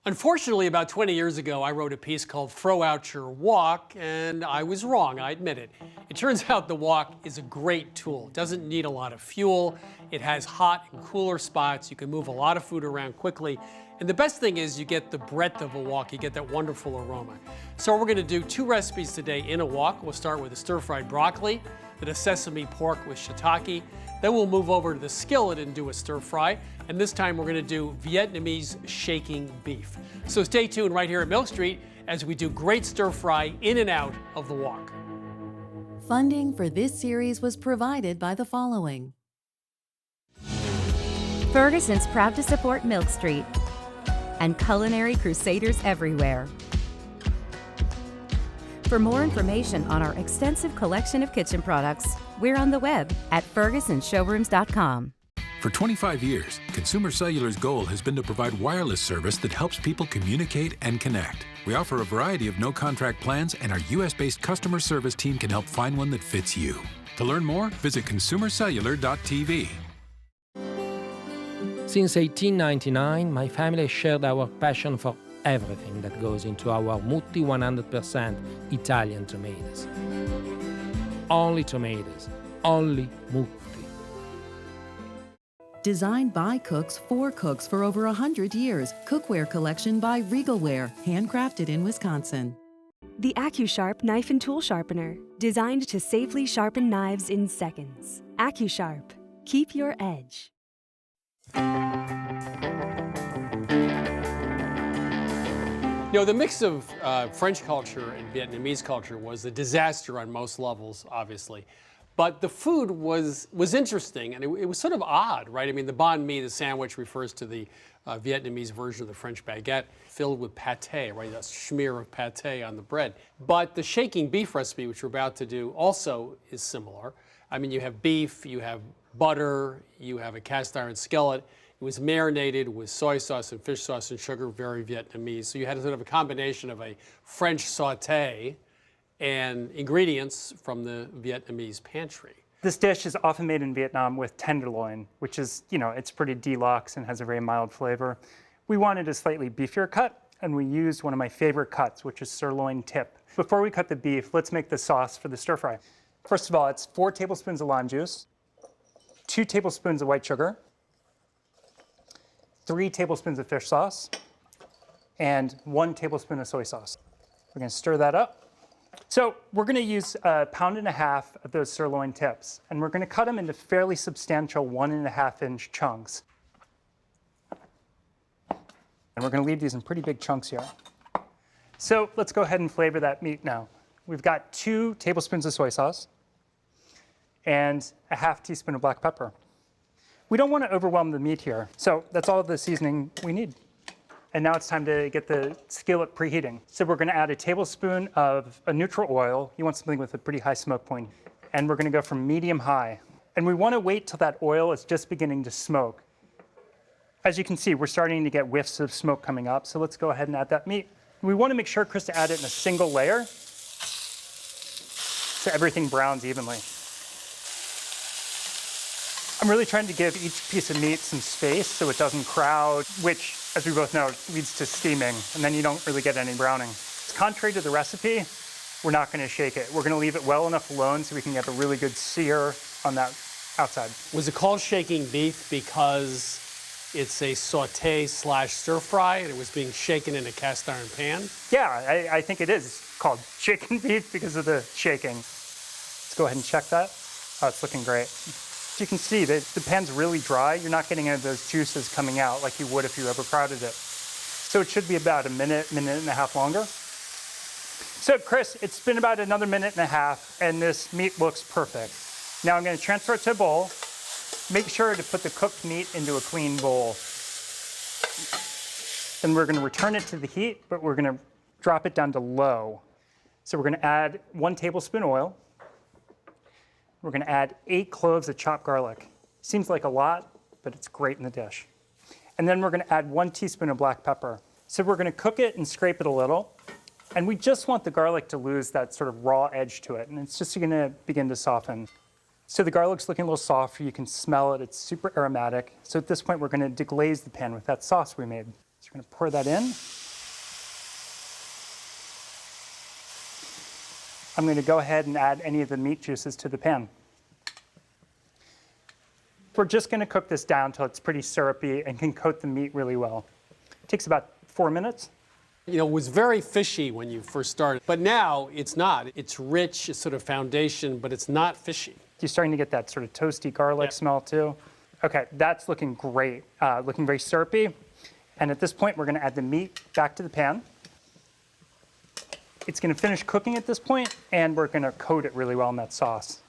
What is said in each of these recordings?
Unfortunately, about 20 years ago, I wrote a piece called Throw Out Your Wok, and I was wrong, I admit it. It turns out the wok is a great tool. It doesn't need a lot of fuel. It has hot and cooler spots. You can move a lot of food around quickly. And the best thing is you get the breadth of a wok. You get that wonderful aroma. So we're gonna do 2 recipes today in a wok. We'll start with a stir-fried broccoli, then a sesame pork with shiitake. Then we'll move over to the skillet and do a stir fry. And this time we're gonna do Vietnamese shaking beef. So stay tuned right here at Milk Street as we do great stir fry in and out of the wok. Funding for this series was provided by the following. Ferguson's proud to support Milk Street and Culinary Crusaders everywhere. For more information on our extensive collection of kitchen products, we're on the web at fergusonshowrooms.com. For 25 years, Consumer Cellular's goal has been to provide wireless service that helps people communicate and connect. We offer a variety of no-contract plans, and our U.S.-based customer service team can help find one that fits you. To learn more, visit consumercellular.tv. Since 1899, my family shared our passion for everything that goes into our Mutti 100% Italian tomatoes. Only tomatoes, only Mutti. Designed by cooks for cooks for over 100 years. Cookware collection by Regalware, handcrafted in Wisconsin. The AccuSharp Knife and Tool Sharpener, designed to safely sharpen knives in seconds. AccuSharp, keep your edge. You know, the mix of French culture and Vietnamese culture was a disaster on most levels, obviously. But the food was interesting, and it was sort of odd, right? I mean, the banh mi, the sandwich, refers to the Vietnamese version of the French baguette, filled with pâté, right? That smear of pâté on the bread. But the shaking beef recipe, which we're about to do, also is similar. I mean, you have beef, you have butter, you have a cast iron skillet. It was marinated with soy sauce and fish sauce and sugar, very Vietnamese. So you had sort of a combination of a French sauté and ingredients from the Vietnamese pantry. This dish is often made in Vietnam with tenderloin, which is, it's pretty deluxe and has a very mild flavor. We wanted a slightly beefier cut, and we used one of my favorite cuts, which is sirloin tip. Before we cut the beef, let's make the sauce for the stir fry. First of all, it's 4 tablespoons of lime juice, 2 tablespoons of white sugar, 3 tablespoons of fish sauce, and 1 tablespoon of soy sauce. We're gonna stir that up. So we're gonna use 1.5 pounds of those sirloin tips, and we're gonna cut them into fairly substantial 1.5-inch chunks. And we're gonna leave these in pretty big chunks here. So let's go ahead and flavor that meat now. We've got 2 tablespoons of soy sauce and a half teaspoon of black pepper. We don't want to overwhelm the meat here, so that's all the seasoning we need. And now it's time to get the skillet preheating. So we're going to add a tablespoon of a neutral oil. You want something with a pretty high smoke point. And we're going to go from medium high. And we want to wait till that oil is just beginning to smoke. As you can see, we're starting to get whiffs of smoke coming up, so let's go ahead and add that meat. We want to make sure, Chris, to add it in a single layer so everything browns evenly. I'm really trying to give each piece of meat some space so it doesn't crowd, which, as we both know, leads to steaming, and then you don't really get any browning. Contrary to the recipe, we're not going to shake it. We're going to leave it well enough alone so we can get a really good sear on that outside. Was it called shaking beef because it's a sauté / stir fry and it was being shaken in a cast iron pan? Yeah, I think it is called shaking beef because of the shaking. Let's go ahead and check that. Oh, it's looking great. As you can see, the pan's really dry. You're not getting any of those juices coming out like you would if you overcrowded it. So it should be about a minute and a half longer. So Chris, it's been about another minute and a half, and this meat looks perfect. Now I'm going to transfer it to a bowl. Make sure to put the cooked meat into a clean bowl. Then we're going to return it to the heat, but we're going to drop it down to low. So we're going to add 1 tablespoon oil. We're going to add 8 cloves of chopped garlic. Seems like a lot, but it's great in the dish. And then we're going to add 1 teaspoon of black pepper. So we're going to cook it and scrape it a little. And we just want the garlic to lose that sort of raw edge to it. And it's just going to begin to soften. So the garlic's looking a little softer. You can smell it. It's super aromatic. So at this point, we're going to deglaze the pan with that sauce we made. So we're going to pour that in. I'm going to go ahead and add any of the meat juices to the pan. We're just going to cook this down until it's pretty syrupy and can coat the meat really well. It takes about 4 minutes. You know, it was very fishy when you first started, but now it's not. It's rich, it's sort of foundation, but it's not fishy. You're starting to get that sort of toasty garlic smell too. Okay, that's looking great, looking very syrupy. And at this point, we're going to add the meat back to the pan. It's going to finish cooking at this point, and we're going to coat it really well in that sauce.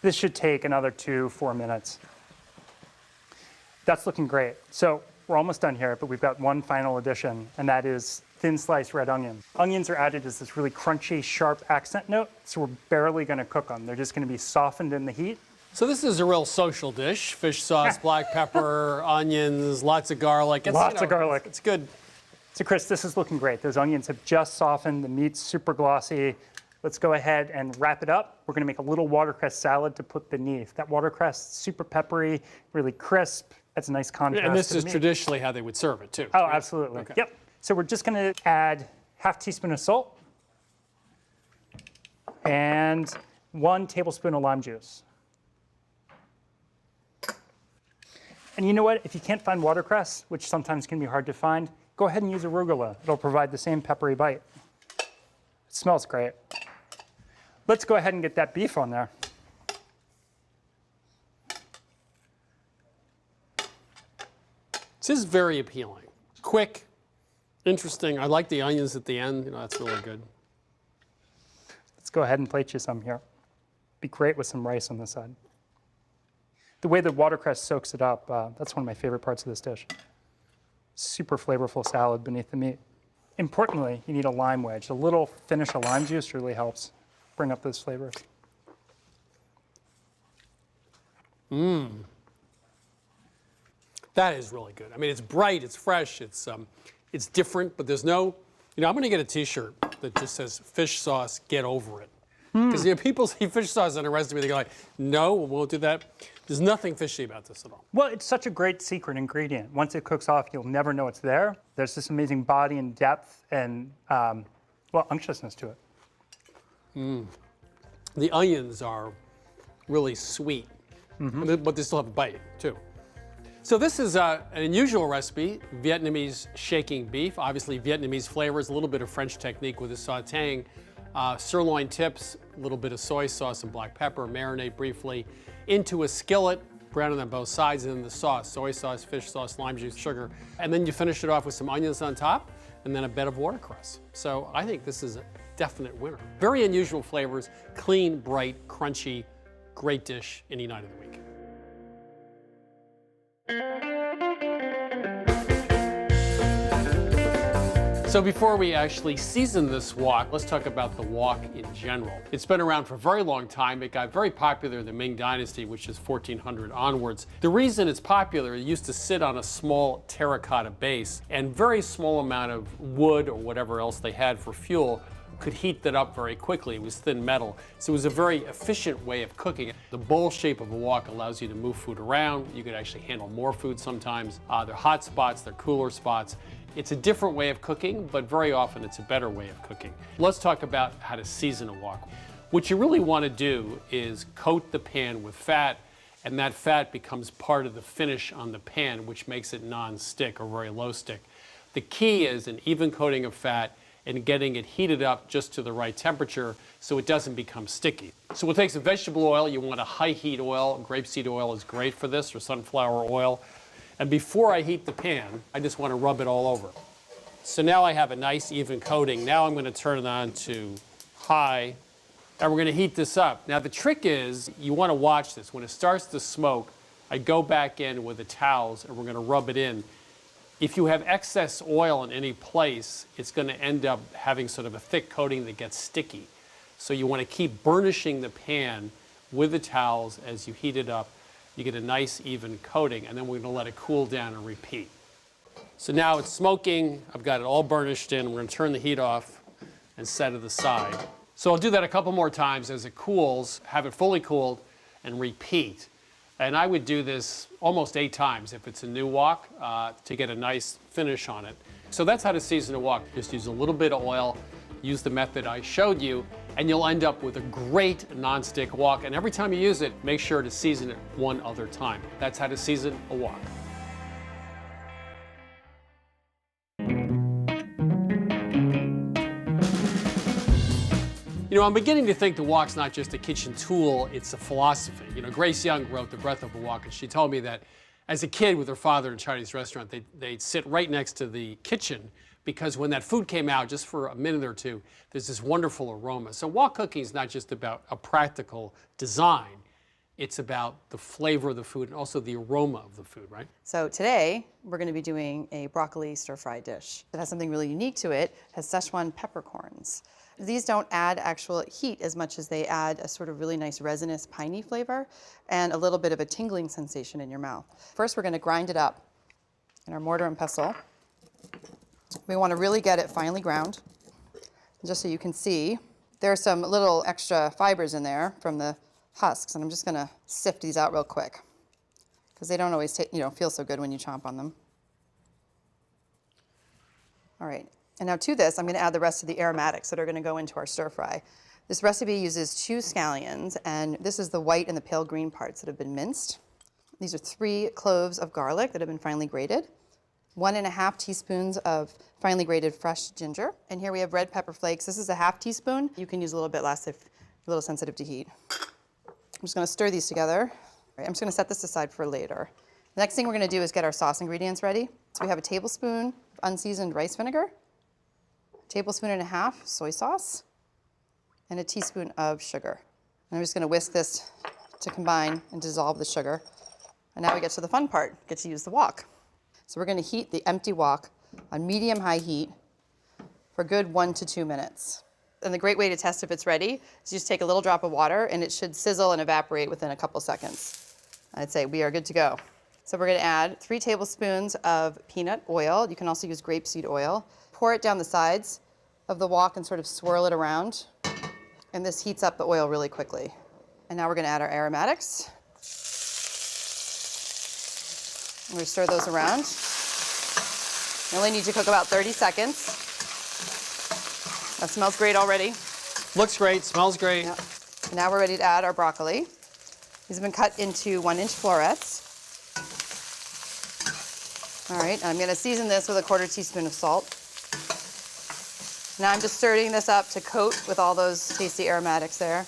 This should take another 2-4 minutes. That's looking great. So we're almost done here, but we've got one final addition, and that is thin sliced red onion. Onions are added as this really crunchy, sharp accent note, so we're barely going to cook them. They're just going to be softened in the heat. So this is a real social dish. Fish sauce, black pepper, onions, lots of garlic. Lots of garlic. It's good. So Chris, this is looking great. Those onions have just softened. The meat's super glossy. Let's go ahead and wrap it up. We're going to make a little watercress salad to put beneath. That watercress, super peppery, really crisp. That's a nice contrast. And this to the is meat. traditionally how they would serve it too. Oh, absolutely. Okay. Yep. So we're just going to add ½ teaspoon of salt and 1 tablespoon of lime juice. And you know what? If you can't find watercress, which sometimes can be hard to find, go ahead and use arugula. It'll provide the same peppery bite. It smells great. Let's go ahead and get that beef on there. This is very appealing. Quick, interesting. I like the onions at the end. You know, that's really good. Let's go ahead and plate you some here. Be great with some rice on the side. The way the watercress soaks it up, that's one of my favorite parts of this dish. Super flavorful salad beneath the meat. Importantly, you need a lime wedge. A little finish of lime juice really helps bring up those flavors. That is really good. I mean, it's bright, it's fresh, it's different, but there's no, you know, I'm going to get a T-shirt that just says fish sauce, get over it. Because people see fish sauce on a recipe, they go like, no, we won't do that. There's nothing fishy about this at all. Well, it's such a great secret ingredient. Once it cooks off, you'll never know it's there. There's this amazing body and depth and, well, unctuousness to it. The onions are really sweet, but they still have a bite too. So this is an unusual recipe, Vietnamese shaking beef. Obviously Vietnamese flavors, a little bit of French technique with the sauteing. Sirloin tips, a little bit of soy sauce and black pepper, marinate briefly into a skillet, brown it on both sides, and then the sauce, soy sauce, fish sauce, lime juice, sugar. And then you finish it off with some onions on top and then a bed of watercress. So I think this is a definite winner. Very unusual flavors, clean, bright, crunchy, great dish in United of the Week. So before we actually season this wok, let's talk about the wok in general. It's been around for a very long time. It got very popular in the Ming Dynasty, which is 1400 onwards. The reason it's popular, it used to sit on a small terracotta base, and very small amount of wood or whatever else they had for fuel could heat that up very quickly. It was thin metal, so it was a very efficient way of cooking it. The bowl shape of a wok allows you to move food around. You could actually handle more food sometimes. They're hot spots, they're cooler spots. It's a different way of cooking, but very often it's a better way of cooking. Let's talk about how to season a wok. What you really want to do is coat the pan with fat, and that fat becomes part of the finish on the pan, which makes it non-stick or very low stick. The key is an even coating of fat and getting it heated up just to the right temperature so it doesn't become sticky. So we'll take some vegetable oil. You want a high heat oil. Grapeseed oil is great for this, or sunflower oil. And before I heat the pan, I just want to rub it all over. So now I have a nice even coating. Now I'm going to turn it on to high, and we're going to heat this up. Now the trick is, you want to watch this. When it starts to smoke, I go back in with the towels and we're going to rub it in. If you have excess oil in any place, it's going to end up having sort of a thick coating that gets sticky. So you want to keep burnishing the pan with the towels as you heat it up. You get a nice even coating, and then we're going to let it cool down and repeat. So now it's smoking. I've got it all burnished in. We're going to turn the heat off and set it aside. So I'll do that a couple more times as it cools, have it fully cooled, and repeat. And I would do this almost 8 times if it's a new wok to get a nice finish on it. So that's how to season a wok. Just use a little bit of oil, use the method I showed you, and you'll end up with a great nonstick wok. And every time you use it, make sure to season it one other time. That's how to season a wok. You know, I'm beginning to think the wok's not just a kitchen tool, it's a philosophy. You know, Grace Young wrote The Breath of a Wok, and she told me that as a kid with her father in a Chinese restaurant, they'd sit right next to the kitchen because when that food came out, just for a minute or two, there's this wonderful aroma. So wok cooking is not just about a practical design, it's about the flavor of the food and also the aroma of the food, right? So today, we're going to be doing a broccoli stir-fry dish. It has something really unique to it. It has Szechuan peppercorns. These don't add actual heat as much as they add a sort of really nice resinous, piney flavor and a little bit of a tingling sensation in your mouth. First, we're going to grind it up in our mortar and pestle. We want to really get it finely ground. Just so you can see, there are some little extra fibers in there from the husks, and I'm just going to sift these out real quick because they don't always feel so good when you chomp on them. All right. And now to this, I'm going to add the rest of the aromatics that are going to go into our stir fry. This recipe uses 2 scallions, and this is the white and the pale green parts that have been minced. These are 3 cloves of garlic that have been finely grated, 1½ teaspoons of finely grated fresh ginger, and here we have red pepper flakes. This is a ½ teaspoon. You can use a little bit less if you're a little sensitive to heat. I'm just going to stir these together. I'm just going to set this aside for later. The next thing we're going to do is get our sauce ingredients ready. So we have a tablespoon of unseasoned rice vinegar, tablespoon and a half soy sauce, and a teaspoon of sugar. And I'm just going to whisk this to combine and dissolve the sugar. And now we get to the fun part, get to use the wok. So we're going to heat the empty wok on medium-high heat for a good 1 to 2 minutes. And the great way to test if it's ready is just take a little drop of water and it should sizzle and evaporate within a couple seconds. I'd say we are good to go. So we're going to add 3 tablespoons of peanut oil. You can also use grapeseed oil. Pour it down the sides of the wok and sort of swirl it around. And this heats up the oil really quickly. And now we're going to add our aromatics. I'm going to stir those around. You only need to cook about 30 seconds. That smells great already. Looks great, smells great. Yep. Now we're ready to add our broccoli. These have been cut into 1-inch florets. All right, I'm going to season this with a 1/4 teaspoon of salt. Now I'm just stirring this up to coat with all those tasty aromatics there.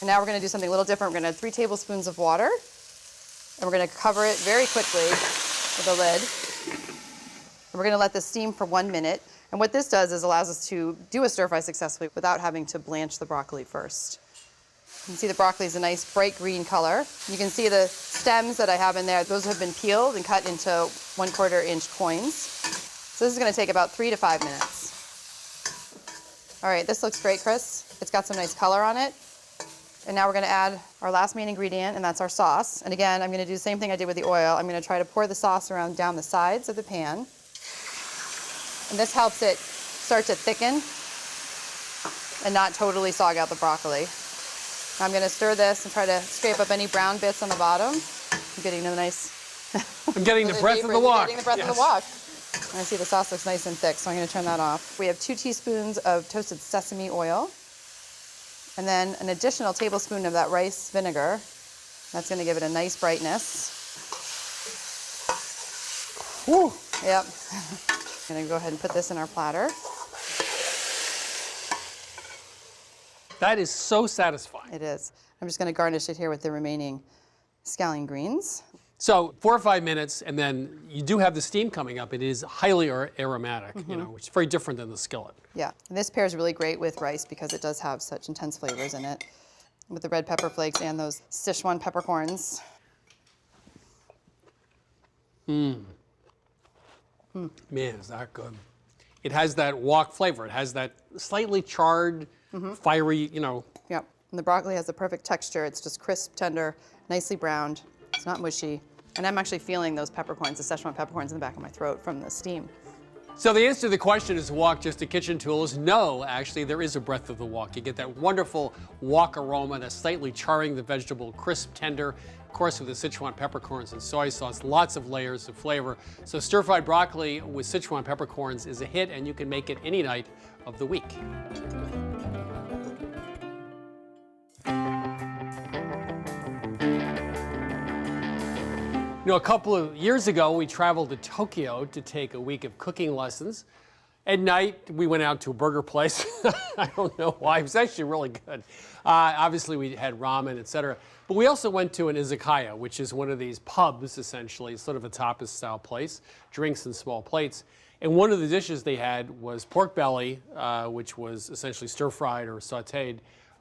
And now we're going to do something a little different. We're going to add 3 tablespoons of water, and we're going to cover it very quickly with a lid. And we're going to let this steam for 1 minute. And what this does is allows us to do a stir fry successfully without having to blanch the broccoli first. You can see the broccoli is a nice bright green color. You can see the stems that I have in there. Those have been peeled and cut into 1/4 inch coins. So this is going to take about 3 to 5 minutes. All right, this looks great, Chris. It's got some nice color on it. And now we're going to add our last main ingredient, and that's our sauce. And again, I'm going to do the same thing I did with the oil. I'm going to try to pour the sauce around down the sides of the pan. And this helps it start to thicken and not totally sog out the broccoli. I'm going to stir this and try to scrape up any brown bits on the bottom. I'm getting a nice... I'm getting the breath of the wok. Getting the breath of the wok. And I see the sauce looks nice and thick, so I'm going to turn that off. We have 2 teaspoons of toasted sesame oil, and then an additional tablespoon of that rice vinegar. That's going to give it a nice brightness. Woo. Yep. I'm going to go ahead and put this in our platter. That is so satisfying. It is. I'm just going to garnish it here with the remaining scallion greens. So 4 or 5 minutes, and then you do have the steam coming up. It is highly aromatic, you know, which is very different than the skillet. Yeah, and this pairs really great with rice because it does have such intense flavors in it, with the red pepper flakes and those Szechuan peppercorns. Man, is that good. It has that wok flavor. It has that slightly charred, fiery, you know. Yep. And the broccoli has the perfect texture. It's just crisp, tender, nicely browned. It's not mushy. And I'm actually feeling those peppercorns, the Szechuan peppercorns in the back of my throat from the steam. So the answer to the question, is wok just a kitchen tool, is no. Actually, there is a breadth of the wok. You get that wonderful wok aroma that's slightly charring the vegetable, crisp, tender. Of course, with the Szechuan peppercorns and soy sauce, lots of layers of flavor. So stir-fried broccoli with Szechuan peppercorns is a hit, and you can make it any night of the week. You know, a couple of years ago, we traveled to Tokyo to take a week of cooking lessons. At night, we went out to a burger place. I don't know why. It was actually really good. Obviously, we had ramen, etc. But we also went to an izakaya, which is one of these pubs, essentially, sort of a tapas-style place, drinks in small plates. And one of the dishes they had was pork belly, which was essentially stir-fried or sautéed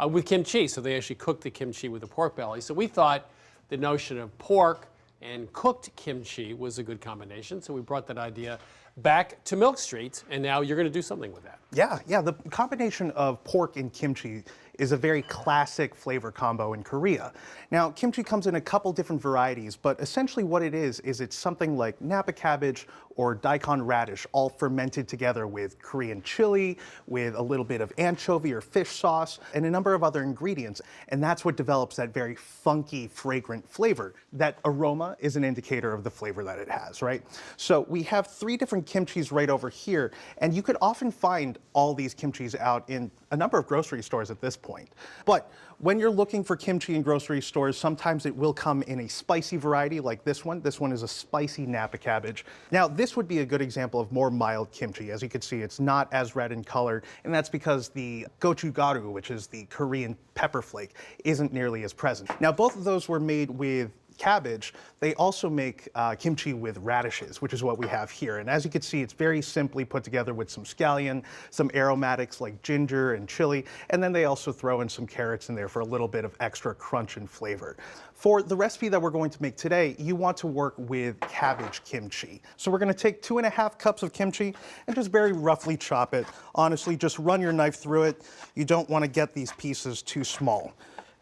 with kimchi. So they actually cooked the kimchi with the pork belly. So we thought the notion of pork and cooked kimchi was a good combination. So we brought that idea back to Milk Street, and now you're going to do something with that. Yeah, the combination of pork and kimchi is a very classic flavor combo in Korea. Now, kimchi comes in a couple different varieties, but essentially what it is it's something like napa cabbage or daikon radish, all fermented together with Korean chili, with a little bit of anchovy or fish sauce, and a number of other ingredients. And that's what develops that very funky, fragrant flavor. That aroma is an indicator of the flavor that it has, right? So we have 3 different kimchis right over here, and you could often find all these kimchis out in a number of grocery stores at this point. But when you're looking for kimchi in grocery stores, sometimes it will come in a spicy variety like this one. This one is a spicy napa cabbage. Now, this would be a good example of more mild kimchi. As you can see, it's not as red in color, and that's because the gochugaru, which is the Korean pepper flake, isn't nearly as present. Now, both of those were made with cabbage. They also make kimchi with radishes, which is what we have here. And as you can see, it's very simply put together with some scallion, some aromatics like ginger and chili, and then they also throw in some carrots in there for a little bit of extra crunch and flavor. For the recipe that we're going to make today, you want to work with cabbage kimchi. So we're going to take 2.5 cups of kimchi and just very roughly chop it. Honestly, just run your knife through it. You don't want to get these pieces too small.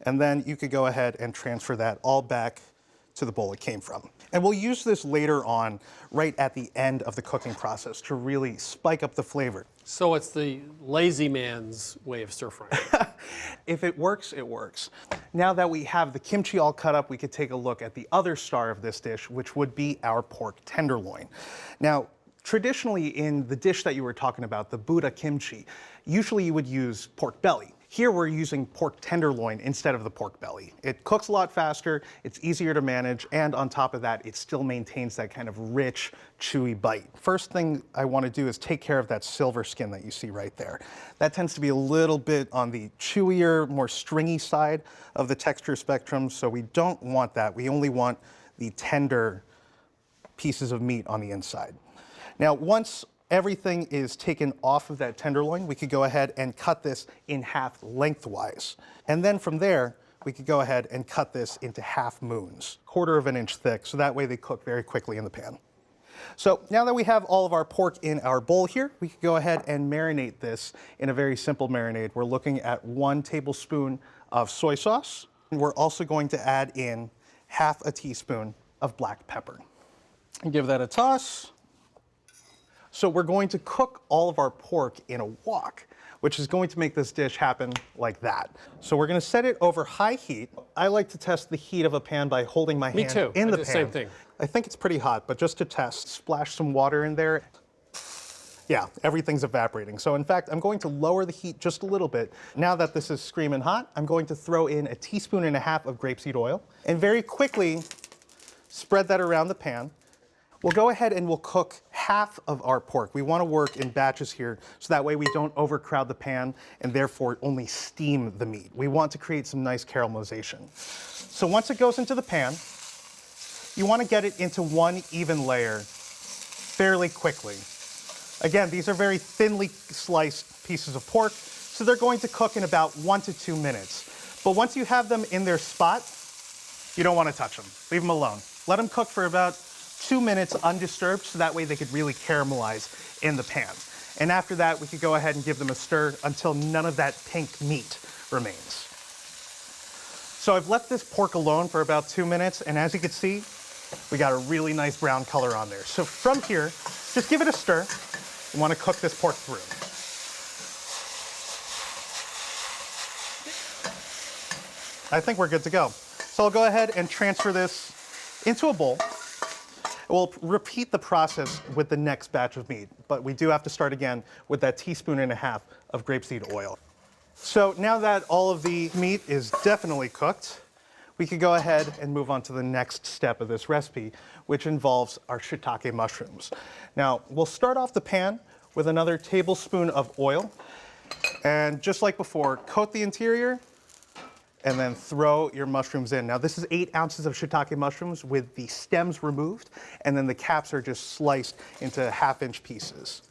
And then you could go ahead and transfer that all back to the bowl it came from. And we'll use this later on, right at the end of the cooking process, to really spike up the flavor. So it's the lazy man's way of stir frying. If it works, it works. Now that we have the kimchi all cut up, we could take a look at the other star of this dish, which would be our pork tenderloin. Now, traditionally in the dish that you were talking about, the Buddha kimchi, usually you would use pork belly. Here we're using pork tenderloin instead of the pork belly. It cooks a lot faster, it's easier to manage, and on top of that, it still maintains that kind of rich, chewy bite. First thing I want to do is take care of that silver skin that you see right there. That tends to be a little bit on the chewier, more stringy side of the texture spectrum, so we don't want that. We only want the tender pieces of meat on the inside. Now, once everything is taken off of that tenderloin, we could go ahead and cut this in half lengthwise. And then from there, we could go ahead and cut this into half moons, 1/4 of an inch thick, so that way they cook very quickly in the pan. So now that we have all of our pork in our bowl here, we could go ahead and marinate this in a very simple marinade. We're looking at 1 tablespoon of soy sauce. And we're also going to add in 1/2 teaspoon of black pepper. And give that a toss. So we're going to cook all of our pork in a wok, which is going to make this dish happen like that. So we're going to set it over high heat. I like to test the heat of a pan by holding my hand in the pan. Same thing. I think it's pretty hot, but just to test, splash some water in there. Yeah, everything's evaporating. So in fact, I'm going to lower the heat just a little bit. Now that this is screaming hot, I'm going to throw in 1.5 teaspoons of grapeseed oil and very quickly spread that around the pan. We'll go ahead and we'll cook half of our pork. We want to work in batches here, so that way we don't overcrowd the pan and therefore only steam the meat. We want to create some nice caramelization. So once it goes into the pan, you want to get it into one even layer fairly quickly. Again, these are very thinly sliced pieces of pork, so they're going to cook in about 1 to 2 minutes. But once you have them in their spot, you don't want to touch them. Leave them alone. Let them cook for about 2 minutes undisturbed so that way they could really caramelize in the pan. And after that, we could go ahead and give them a stir until none of that pink meat remains. So I've left this pork alone for about 2 minutes, and as you can see, we got a really nice brown color on there. So from here, just give it a stir. You want to cook this pork through. I think we're good to go. So I'll go ahead and transfer this into a bowl. We'll repeat the process with the next batch of meat, but we do have to start again with that 1.5 teaspoons of grapeseed oil. So now that all of the meat is definitely cooked, we could go ahead and move on to the next step of this recipe, which involves our shiitake mushrooms. Now, we'll start off the pan with another tablespoon of oil, and just like before, coat the interior, and then throw your mushrooms in. Now this is 8 ounces of shiitake mushrooms with the stems removed, and then the caps are just sliced into 1/2-inch pieces.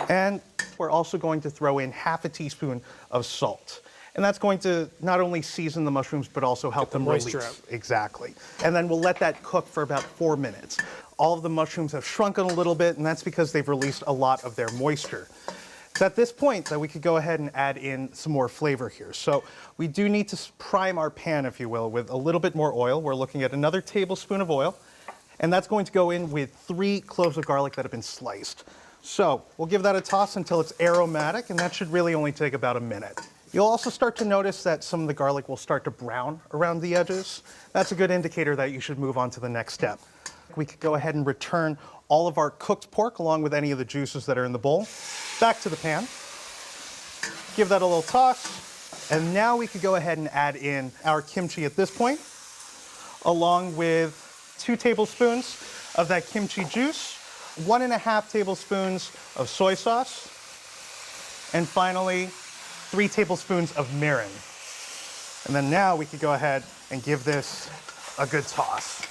And we're also going to throw in 1/2 teaspoon of salt. And that's going to not only season the mushrooms, but also help them release. moisture out. Exactly. And then we'll let that cook for about 4 minutes. All of the mushrooms have shrunken a little bit, and that's because they've released a lot of their moisture. It's at this point that we could go ahead and add in some more flavor here. So we do need to prime our pan, if you will, with a little bit more oil. We're looking at another tablespoon of oil, and that's going to go in with 3 cloves of garlic that have been sliced. So we'll give that a toss until it's aromatic, and that should really only take about a minute. You'll also start to notice that some of the garlic will start to brown around the edges. That's a good indicator that you should move on to the next step. We could go ahead and return all of our cooked pork along with any of the juices that are in the bowl back to the pan. Give that a little toss. And now we could go ahead and add in our kimchi at this point, along with 2 tablespoons of that kimchi juice, 1.5 tablespoons of soy sauce, and finally, 3 tablespoons of mirin. And then now we could go ahead and give this a good toss.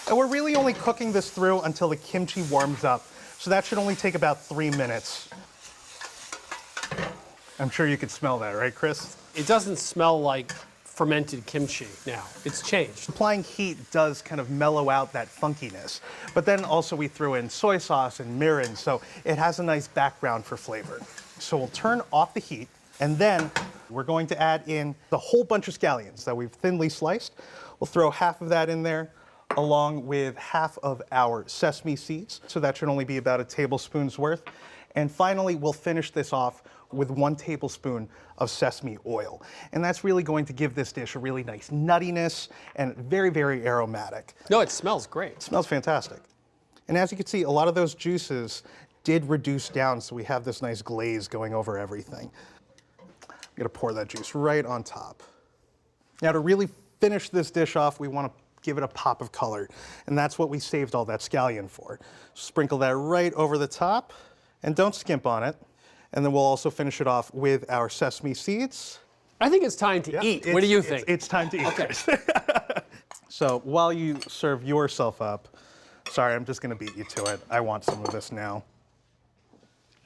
And we're really only cooking this through until the kimchi warms up. So that should only take about 3 minutes. I'm sure you could smell that, right, Chris? It doesn't smell like fermented kimchi now. It's changed. Applying heat does kind of mellow out that funkiness. But then also we threw in soy sauce and mirin, so it has a nice background for flavor. So we'll turn off the heat, and then we're going to add in the whole bunch of scallions that we've thinly sliced. We'll throw half of that in there, along with half of our sesame seeds. So that should only be about a tablespoon's worth. And finally, we'll finish this off with 1 tablespoon of sesame oil. And that's really going to give this dish a really nice nuttiness and very, very aromatic. No, it smells great. It smells fantastic. And as you can see, a lot of those juices did reduce down, so we have this nice glaze going over everything. I'm gonna pour that juice right on top. Now to really finish this dish off, we wanna give it a pop of color, and that's what we saved all that scallion for. Sprinkle that right over the top, and don't skimp on it. And then we'll also finish it off with our sesame seeds. I think it's time to eat. What do you think? It's time to eat. Okay. So while you serve yourself up, sorry, I'm just gonna beat you to it. I want some of this now.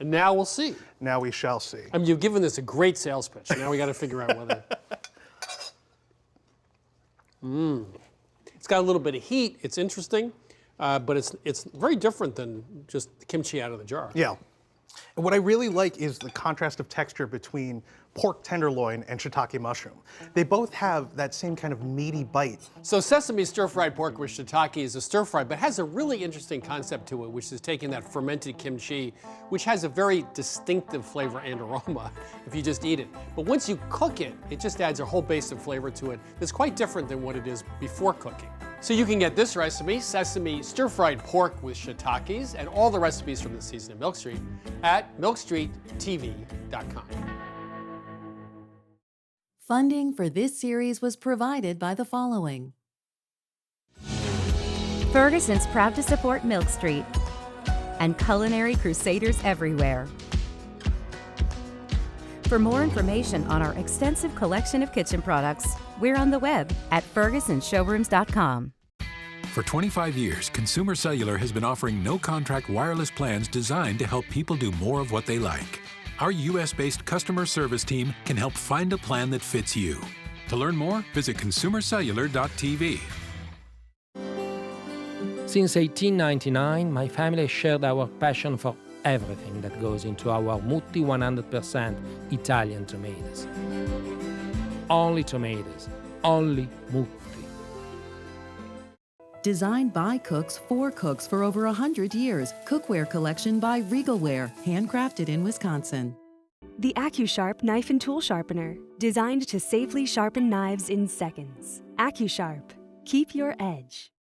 And now we'll see. Now we shall see. I mean, you've given this a great sales pitch. Now we got to figure out whether. It's got a little bit of heat. It's interesting, but it's very different than just the kimchi out of the jar. Yeah. And what I really like is the contrast of texture between pork tenderloin and shiitake mushroom. They both have that same kind of meaty bite. So sesame stir-fried pork with shiitake is a stir-fry, but has a really interesting concept to it, which is taking that fermented kimchi, which has a very distinctive flavor and aroma if you just eat it. But once you cook it, it just adds a whole base of flavor to it that's quite different than what it is before cooking. So you can get this recipe, sesame stir-fried pork with shiitakes, and all the recipes from this season of Milk Street at milkstreettv.com. Funding for this series was provided by the following. Ferguson's proud to support Milk Street and culinary crusaders everywhere. For more information on our extensive collection of kitchen products, we're on the web at fergusonshowrooms.com. For 25 years, Consumer Cellular has been offering no-contract wireless plans designed to help people do more of what they like. Our U.S.-based customer service team can help find a plan that fits you. To learn more, visit consumercellular.tv. Since 1899, my family shared our passion for everything that goes into our Mutti 100% Italian tomatoes. Only tomatoes, only Mutti. Designed by cooks for cooks for over 100 years. Cookware collection by Regalware, handcrafted in Wisconsin. The AccuSharp Knife and Tool Sharpener, designed to safely sharpen knives in seconds. AccuSharp, keep your edge.